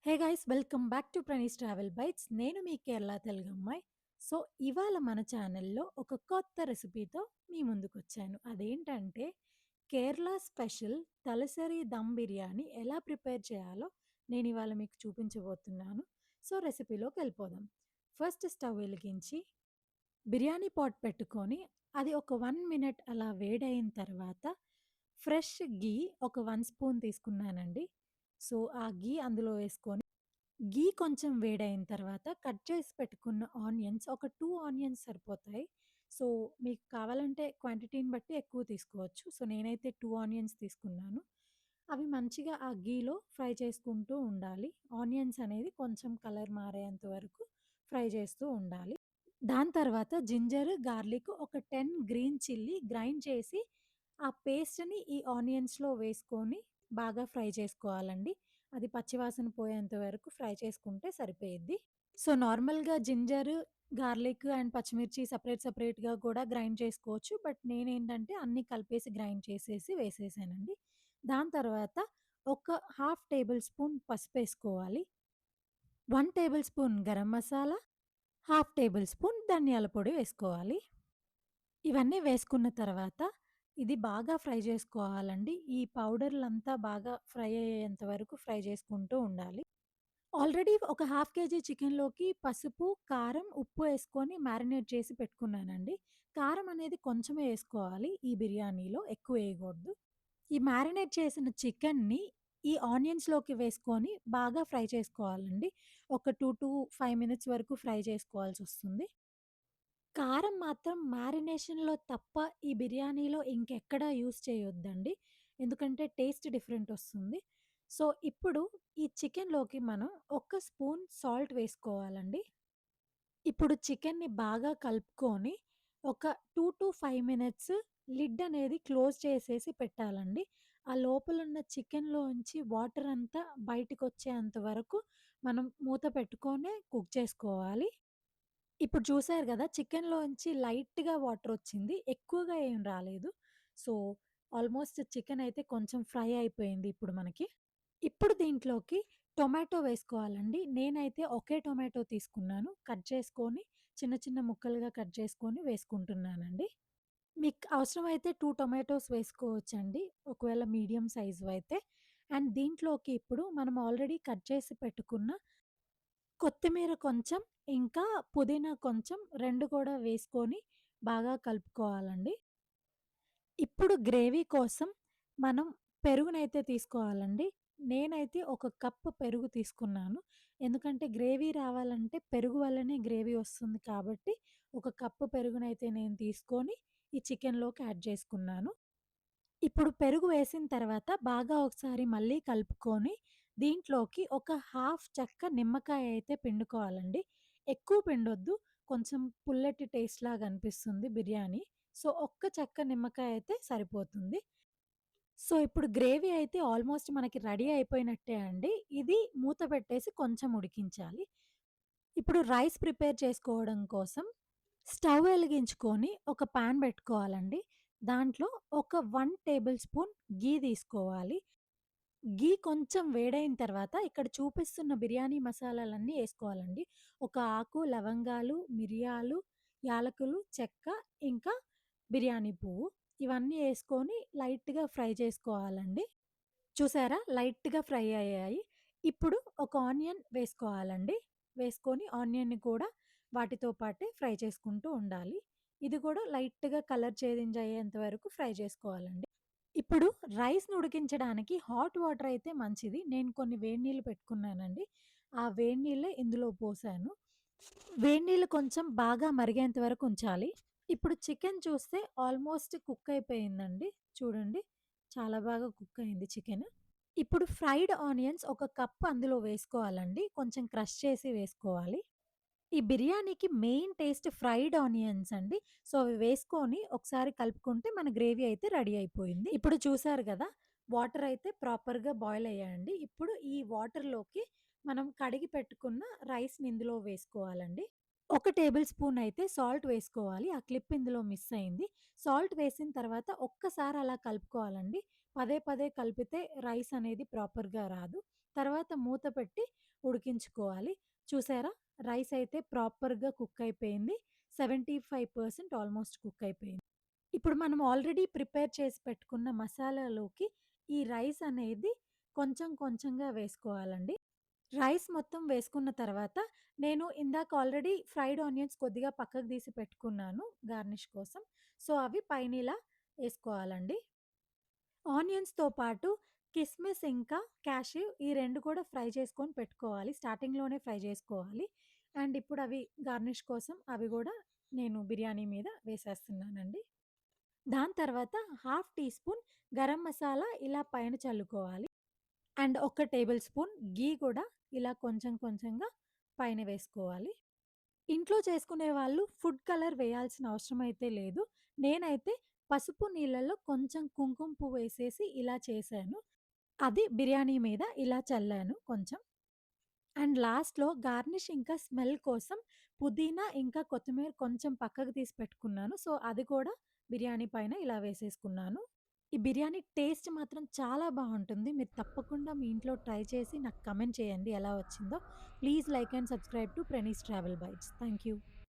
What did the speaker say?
Hey guys welcome back to Pranee's travel bytes. నేను మీ Kerala తెలుగమ్మాయి. So ఇవాళ మన ఛానల్లో ఒక కొత్త రెసిపీతో మీ ముందుకు వచ్చాను. అదేంటంటే కేరళ స్పెషల్ తలసరి దమ్ బిర్యానీ ఎలా ప్రిపేర్ చేయాలో నేను ఇవాళ మీకు చూపించబోతున్నాను. సో రెసిపీలోకి వెళ్ళిపోదాం. ఫస్ట్ స్టవ్ వెలిగించి బిర్యానీ పాట్ పెట్టుకొని అది ఒక 1 మినిట్ అలా వేడయిన తర్వాత ఫ్రెష్ గీ ఒక 1 స్పూన్ తీసుకున్నానండి. సో ఆ గీ అందులో వేసుకొని గీ కొంచెం వేడయిన తర్వాత కట్ చేసి పెట్టుకున్న ఆనియన్స్ ఒక 2 ఆనియన్స్ సరిపోతాయి. సో, మీకు కావాలంటే క్వాంటిటీని బట్టి ఎక్కువ తీసుకోవచ్చు. సో, నేనైతే 2 ఆనియన్స్ తీసుకున్నాను. అవి మంచిగా ఆ గీలో ఫ్రై చేసుకుంటూ ఉండాలి. ఆనియన్స్ అనేది కొంచెం కలర్ మారేంత వరకు ఫ్రై చేస్తూ ఉండాలి. దాని తర్వాత జింజర్, గార్లిక్ ఒక 10 గ్రీన్ చిల్లీ గ్రైండ్ చేసి ఆ పేస్ట్‌ని ఈ ఆనియన్స్‌లో వేసుకొని బాగా ఫ్రై చేసుకోవాలండి. అది పచ్చివాసన పోయేంత వరకు ఫ్రై చేసుకుంటే సరిపోయిద్ది. సో, నార్మల్‌గా జింజర్, గార్లిక్ అండ్ పచ్చిమిర్చి సెపరేట్‌గా కూడా గ్రైండ్ చేసుకోవచ్చు. బట్ నేనేంటంటే అన్నీ కలిపేసి గ్రైండ్ చేసేసి వేసేసానండి. దాని తర్వాత ఒక హాఫ్ టేబుల్ స్పూన్ పసుపేసుకోవాలి. 1 tablespoon garam masala, half tablespoon ధనియాల పొడి వేసుకోవాలి. ఇవన్నీ వేసుకున్న తర్వాత ఇది బాగా ఫ్రై చేసుకోవాలండి. ఈ పౌడర్‌లంతా బాగా ఫ్రై అయ్యేంత వరకు ఫ్రై చేసుకుంటూ ఉండాలి. ఆల్రెడీ ఒక హాఫ్ కేజీ చికెన్‌లోకి పసుపు, కారం, ఉప్పు ఏసుకొని మ్యారినేట్ చేసి పెట్టుకున్నానండి. కారం అనేది కొంచెమే ఏసుకోవాలి ఈ బిర్యానీలో, ఎక్కువేయకూడదు. ఈ మ్యారినేట్ చేసిన చికెన్‌ని ఈ ఆనియన్స్‌లోకి వేసుకొని బాగా ఫ్రై చేసుకోవాలండి. ఒక 2-5 మినిట్స్ వరకు ఫ్రై చేసుకోవాల్సొస్తుంది. కారం మాత్రం మ్యారినేషన్‌లో తప్ప ఈ బిర్యానీలో ఇంకెక్కడా యూజ్ చేయొద్దండి. ఎందుకంటే టేస్ట్ డిఫరెంట్ ఒస్తుంది. సో, ఇప్పుడు ఈ చికెన్‌లోకి మనం ఒక స్పూన్ సాల్ట్ వేసుకోవాలండి. ఇప్పుడు చికెన్‌ని బాగా కలుపుకొని ఒక 2-5 మినిట్స్ లిడ్ అనేది క్లోజ్ చేసేసి పెట్టాలండి. ఆ లోపలున్న చికెన్‌లోంచి వాటర్ అంతా బయటికొచ్చేంత వరకు మనం మూత పెట్టుకొనే కుక్ చేసుకోవాలి. ఇప్పుడు చూసారు గదా! చికెన్‌లోంచి లైట్‌గా వాటరొచ్చింది. ఎక్కువగా ఏం రాలేదు. సో, ఆల్మోస్ట్ చికెనయితే కొంచెం ఫ్రై అయిపోయింది ఇప్పుడు మనకి. ఇప్పుడు దీంట్లోకి టొమాటో వేసుకోవాలండి. నేనైతే ఒకే టొమాటో తీసుకున్నాను. కట్ చేసుకొని చిన్న చిన్న ముక్కలుగా కట్ చేసుకొని వేసుకుంటున్నానండి. మీకు అవసరమైతే 2 టొమాటోస్ వేసుకోవచ్చండి. ఒకవేళ మీడియం సైజువయితే. అండ్ దీంట్లోకి ఇప్పుడు మనం ఆల్రెడీ కట్ చేసి పెట్టుకున్న కొత్తిమీర కొంచెం, ఇంకా పుదీనా కొంచెం 2 కూడా వేసుకొని బాగా కలుపుకోవాలండి. ఇప్పుడు గ్రేవీ కోసం మనం పెరుగునైతే తీసుకోవాలండి. నేనైతే ఒక కప్పు పెరుగు తీసుకున్నాను. ఎందుకంటే గ్రేవీ రావాలంటే పెరుగు వల్లనే గ్రేవీ వస్తుంది కాబట్టి, ఒక కప్పు పెరుగునైతే నేను తీసుకొని ఈ చికెన్‌లోకి యాడ్ చేసుకున్నాను. ఇప్పుడు పెరుగు వేసిన తర్వాత బాగా ఒకసారి మళ్ళీ కలుపుకొని, దీంట్లోకి ఒక హాఫ్ చెక్క నిమ్మకాయ అయితే పిండుకోవాలండి. ఎక్కువ పిండొద్దు. కొంచెం పుల్లటి టేస్ట్‌లాగా అనిపిస్తుంది బిర్యానీ. సో, ఒక్క చెక్క నిమ్మకాయ అయితే సరిపోతుంది. సో, ఇప్పుడు గ్రేవీ అయితే ఆల్మోస్ట్ మనకి రెడీ అయిపోయినట్టే అండి. ఇది మూత పెట్టేసి కొంచెం ఉడికించాలి. ఇప్పుడు రైస్ ప్రిపేర్ చేసుకోవడం కోసం స్టవ్ వెలిగించుకొని ఒక పాన్ పెట్టుకోవాలండి. దాంట్లో ఒక 1 టేబుల్ స్పూన్ ఘీ తీసుకోవాలి. ఘీ కొంచెం వేడైన తర్వాత ఇక్కడ చూపిస్తున్న బిర్యానీ మసాలాలన్నీ ఏసుకోవాలండి. ఒక ఆకు, లవంగాలు, మిరియాలు, యాలకులు, చెక్క, ఇంకా బిర్యానీ పువ్వు ఇవన్నీ ఏసుకొని లైట్‌గా ఫ్రై చేసుకోవాలండి. చూసారా? లైట్‌గా ఫ్రై అయ్యాయి. ఇప్పుడు ఒక ఆనియన్ వేసుకోవాలండి. వేసుకొని ఆనియన్‌ని కూడా వాటితో పాటే ఫ్రై చేసుకుంటూ ఉండాలి. ఇది కూడా లైట్‌గా కలర్ చేంజ్ అయ్యేంత వరకు ఫ్రై చేసుకోవాలండి. ఇప్పుడు రైస్‌ని ఉడికించడానికి హాట్ వాటర్ అయితే మంచిది. నేను కొన్ని వేడి నీళ్ళు పెట్టుకున్నానండి. ఆ వేడి నీళ్ళే ఇందులో పోసాను. వేడి నీళ్ళు కొంచెం బాగా మరిగేంత వరకు ఉంచాలి. ఇప్పుడు చికెన్ చూస్తే ఆల్మోస్ట్ కుక్ అయిపోయిందండి. చూడండి. చాలా బాగా కుక్ అయింది చికెను. ఇప్పుడు ఫ్రైడ్ ఆనియన్స్ ఒక కప్ అందులో వేసుకోవాలండి. కొంచెం క్రష్ చేసి వేసుకోవాలి. ఈ బిర్యానీకి మెయిన్ టేస్ట్ ఫ్రైడ్ ఆనియన్స్ అండి. సో, అవి వేసుకొని ఒకసారి కలుపుకుంటే మన గ్రేవీ అయితే రెడీ అయిపోయింది. ఇప్పుడు చూసారు గదా! వాటర్ అయితే ప్రాపర్‌గా బాయిల్ అయ్యాయండి. ఇప్పుడు ఈ వాటర్‌లోకి మనం కడిగి పెట్టుకున్న రైస్‌ని ఇందులో వేసుకోవాలండి. ఒక టేబుల్ స్పూన్ అయితే సాల్ట్ వేసుకోవాలి. ఆ క్లిప్ ఇందులో మిస్ అయింది. సాల్ట్ వేసిన తర్వాత ఒక్కసారి అలా కలుపుకోవాలండి. పదే పదే కలిపితే రైస్ అనేది ప్రాపర్‌గా రాదు. తర్వాత మూత పెట్టి ఉడికించుకోవాలి. చూసారా? రైస్ అయితే ప్రాపర్‌గా కుక్ అయిపోయింది. 75% ఆల్‌మోస్ట్ కుక్ అయిపోయింది. ఇప్పుడు మనం ఆల్రెడీ ప్రిపేర్ చేసి పెట్టుకున్న మసాలాలోకి ఈ రైస్ అనేది కొంచెం కొంచెంగా వేసుకోవాలండి. రైస్ మొత్తం వేసుకున్న తర్వాత నేను ఇందాక ఆల్రెడీ ఫ్రైడ్ ఆనియన్స్ కొద్దిగా పక్కకు తీసి పెట్టుకున్నాను గార్నిష్ కోసం. సో, అవి పైనిలా ఏసుకోవాలండి. ఆనియన్స్‌తో పాటు కిస్మిస్ ఇంకా క్యాష్యూ ఈ 2 కూడా ఫ్రై చేసుకొని పెట్టుకోవాలి. స్టార్టింగ్‌లోనే ఫ్రై చేసుకోవాలి. అండ్ ఇప్పుడు అవి గార్నిష్ కోసం అవి గూడా నేను బిర్యానీ మీద వేసేస్తున్నానండి. దాని తర్వాత half teaspoon garam masala ఇలా పైన చల్లుకోవాలి. అండ్ ఒక టేబుల్ స్పూన్ ఘీ కూడా ఇలా కొంచెం కొంచెంగా పైన వేసుకోవాలి. ఇంట్లో చేసుకునే వాళ్ళు ఫుడ్ కలర్ వేయాల్సిన అవసరం అయితే లేదు. నేనైతే పసుపు నీళ్ళలో కొంచెం కుంకుమ పువ్వేసేసి ఇలా చేశాను. అది బిర్యానీ మీద ఇలా చల్లాను కొంచెం. అండ్ లాస్ట్‌లో గార్నిష్ ఇంకా స్మెల్ కోసం పుదీనా ఇంకా కొత్తిమీర కొంచెం పక్కకు తీసి పెట్టుకున్నాను. సో, అది కూడా బిర్యానీ పైన ఇలా వేసేసుకున్నాను. ఈ బిర్యానీ టేస్ట్ మాత్రం చాలా బావుంటుంది. మీరు తప్పకుండా మీ ఇంట్లో ట్రై చేసి నాకు కమెంట్ చేయండి ఎలా వచ్చిందో. Please like and subscribe to Pranee's travel bytes. Thank you.